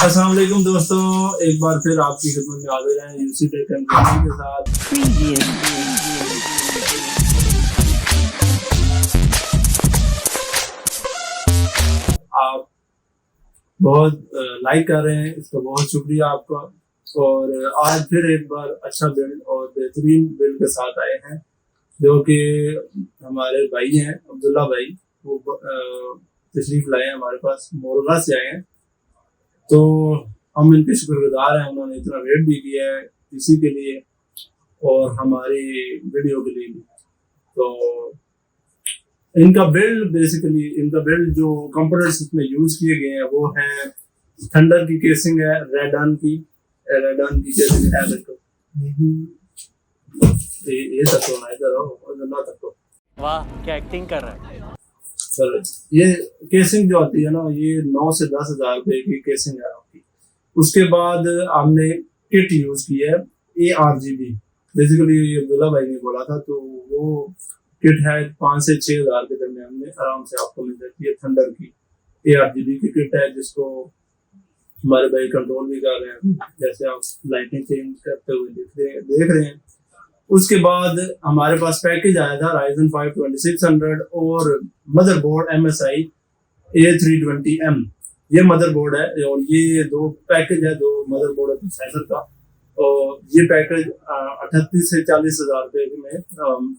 अस्सलामुअलैकुम दोस्तों, एक बार फिर आपकी खिदमत में हाजिर हैं यूसी टेक के साथ। आप बहुत लाइक कर रहे हैं, इसका बहुत शुक्रिया आपका। और आज फिर एक बार अच्छा बिल्ड और बेहतरीन बिल्ड के साथ आए हैं, जो कि हमारे भाई हैं अब्दुल्ला भाई, वो तशरीफ लाए हैं हमारे पास, मोरगा से आए हैं। तो हम इनके शुक्रगुजार हैं, उन्होंने इतना वेट भी किया है इसी के लिए और हमारी वीडियो के लिए भी। तो इनका बिल्ड जो कंपोनेंट्स इसमें यूज किए गए हैं वो है थंडर की केसिंग है, रेडन की केसिंग है। देखो ये तक होना है, इधर ना तक। वाह क्या एक्टिंग कर रहा है। सर ये केसिंग जो आती है ना, ये 9 से 10 हजार रुपए की केसिंग है आपकी। उसके बाद हमने किट यूज की है ARGB, बेसिकली अब्दुल्ला भाई ने बोला था, तो वो किट है 5 से 6 हजार के दरमियान में आराम से आपको मिल जाती है। थंडर की ARGB की किट है, जिसको हमारे भाई कंट्रोल भी कर रहे हैं, जैसे आप लाइटिंग चेंज करते हुए देख रहे हैं। उसके बाद हमारे पास पैकेज आया था Ryzen 5 2600 और मदरबोर्ड MSI A320M, ये मदरबोर्ड है। और ये दो पैकेज है, दो मदरबोर्ड है प्रोसेसर का। और ये पैकेज 38 से 40 हजार रुपए में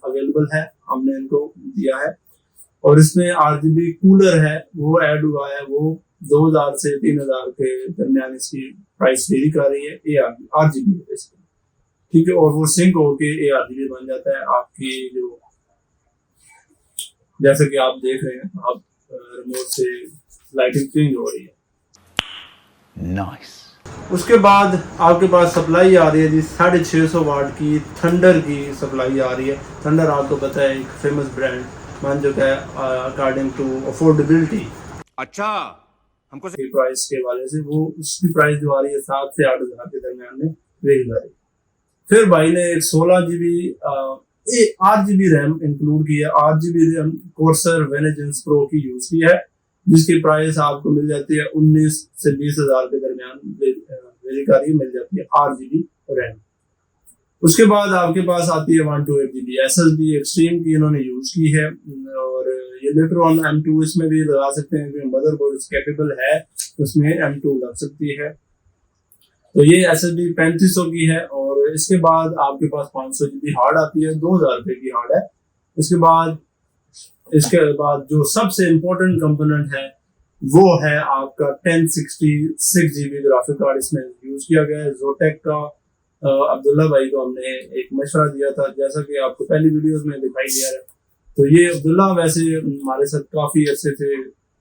अवेलेबल है, हमने इनको दिया है। और इसमें RGB कूलर है, वो ऐड हुआ है, वो 2000 से 3000 के दरमियान इसकी प्राइस वेरी कर रही है। RGB बेसिकली, ठीक है। और वो सिंक होके ARGB बन जाता है आपकी, जो जैसे कि आप देख रहे हैं, आप रिमोट से लाइटिंग चेंज हो रही है। नाइस। उसके बाद आपके पास सप्लाई आ रही है जी 650 वाट की थंडर की सप्लाई आ रही है। थंडर आपको पता है एक फेमस ब्रांड मान चुका है अकॉर्डिंग टू अफोर्डेबिलिटी। अच्छा, हमको प्राइस के वाले से वो उसकी प्राइस जो आ रही है 7 से 8 हजार के दरमियान में वेरी कर रही है। फिर भाई ने एक 16 GB RGB रैम इंक्लूड की है, RGB RAM Corsair Vengeance Pro की यूज की है, जिसकी प्राइस आपको मिल जाती है 19 से 20 हजार के दरमियान वेरी मिल जाती है RGB रैम। उसके बाद आपके पास आती है 128 GB SSD एक्सट्रीम की इन्होंने यूज की है। और ये लेटर ऑन M2 इसमें भी लगा सकते हैं, क्योंकि मदरबोर्ड कैपेबल है, उसमें M2 लग सकती है। तो ये SSD 3500 की है। और इसके बाद आपके पास 500 GB हार्ड आती है, 2000 रुपए की हार्ड है। इसके बाद जो सबसे इम्पोर्टेंट कंपोनेंट है वो है आपका 1066 GB ग्राफिक कार्ड इसमें यूज किया गया है Zotac का। अब्दुल्ला भाई को हमने एक मशवरा दिया था, जैसा कि आपको पहली वीडियोस में दिखाई दिया है। तो ये अब्दुल्ला वैसे हमारे साथ काफी अच्छे से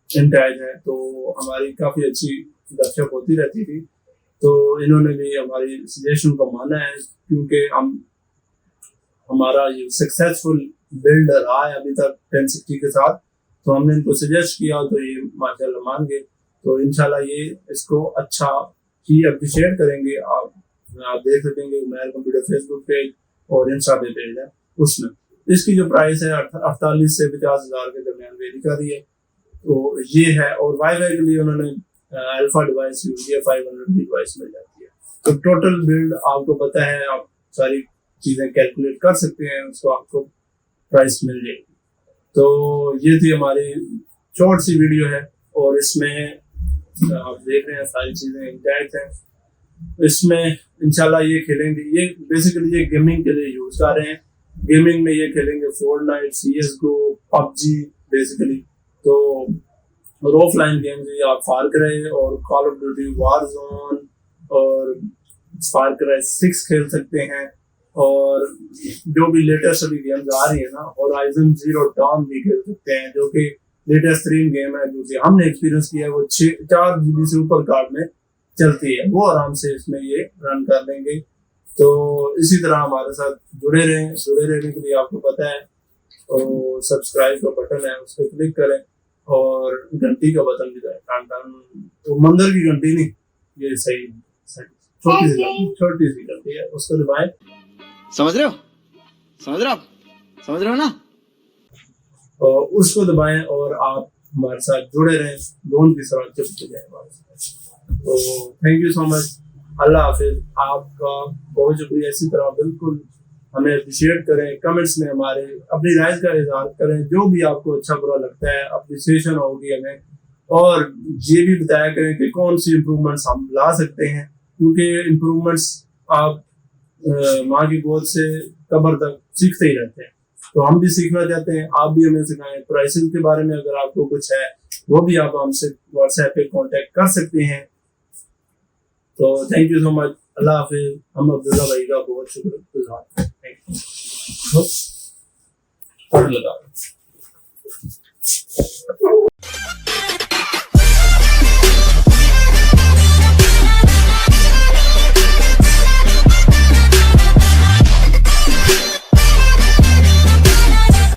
इंटैच है, तो हमारी काफी अच्छी गपशप होती रहती थी। तो इन्होंने भी हमारी सजेशन को माना है, क्योंकि हमारा ये सक्सेसफुल बिल्ड रहा है अभी तक 1060 के साथ। तो हमने इनको सजेस्ट किया, तो ये माशाल्लाह मान गए। तो इंशाल्लाह ये इसको अच्छा ही अप्रिशिएट करेंगे। आप देख सकेंगे UMAIR कंप्यूटर फेसबुक पेज और इंस्टा पे पेज है, उसमें इसकी जो प्राइस है 48 से 50 हजार के दरमियान वेरी कर रही है। तो ये है। और वाईफाई के लिए उन्होंने अल्फा डिवाइस यूज किया, 500 की डिवाइस मिल जाती है। तो टोटल बिल्ड आपको पता है, आप सारी चीजें कैलकुलेट कर सकते हैं, उसको आपको प्राइस मिल जाएगी। तो ये थी हमारी शॉर्ट सी वीडियो है, और इसमें आप देख रहे हैं सारी चीजें इंटैक्ट हैं। इसमें इंशाल्लाह ये खेलेंगे, ये बेसिकली ये गेमिंग के लिए यूज कर रहे हैं। गेमिंग में ये खेलेंगे फोर्टनाइट, CSGO, PUBG बेसिकली। तो और ऑफलाइन गेम भी आप फार क्राई और कॉल ऑफ ड्यूटी वारजोन और फार क्राई 6 खेल सकते हैं। और जो भी लेटेस्ट अभी गेम्स आ रही है ना, और Ryzen 0 Dawn भी खेल सकते हैं, जो कि लेटेस्ट स्ट्रीम गेम है, जो कि हमने एक्सपीरियंस किया है, वो 4 GB से ऊपर कार्ड में चलती है, वो आराम से इसमें ये रन कर लेंगे। तो इसी तरह हमारे साथ जुड़े रहें। जुड़े रहने के लिए आपको पता है तो सब्सक्राइब का बटन है, उस पर क्लिक करें, और घंटी का बटन भी है, टन टन, तो मंदिर की घंटी नहीं, ये सही छोटी सी घंटी है, उसको दबाएं। समझ रहे हो? समझ रहे हो? समझ रहे हो ना? और उसको दबाएं और आप हमारे साथ जुड़े रहें, दोनों की तरह चुपते जाए हमारे साथ। तो थैंक यू सो मच, अल्लाह हाफिज। आपका बहुत शुक्रिया। इसी तरह बिल्कुल हमें अप्रिशिएट करें, कमेंट्स में हमारे अपनी राय का इजहार करें, जो भी आपको अच्छा बुरा लगता है, अप्रिसिएशन होगी हमें, और ये भी बताया करें कि कौन सी इम्प्रूवमेंट्स हम ला सकते हैं, क्योंकि इम्प्रूवमेंट्स आप माँ की गोद से कब्र तक सीखते ही रहते हैं, तो हम भी सीखना चाहते हैं, आप भी हमें सिखाएं। प्राइसिंग के बारे में अगर आपको कुछ है, वो भी आप हमसे व्हाट्सएप पे कांटेक्ट कर सकते हैं। तो थैंक यू सो मच, अल्लाह हाफिज। हम अब्दुल्ला भाई का बहुत शुक्रिया। Thank you.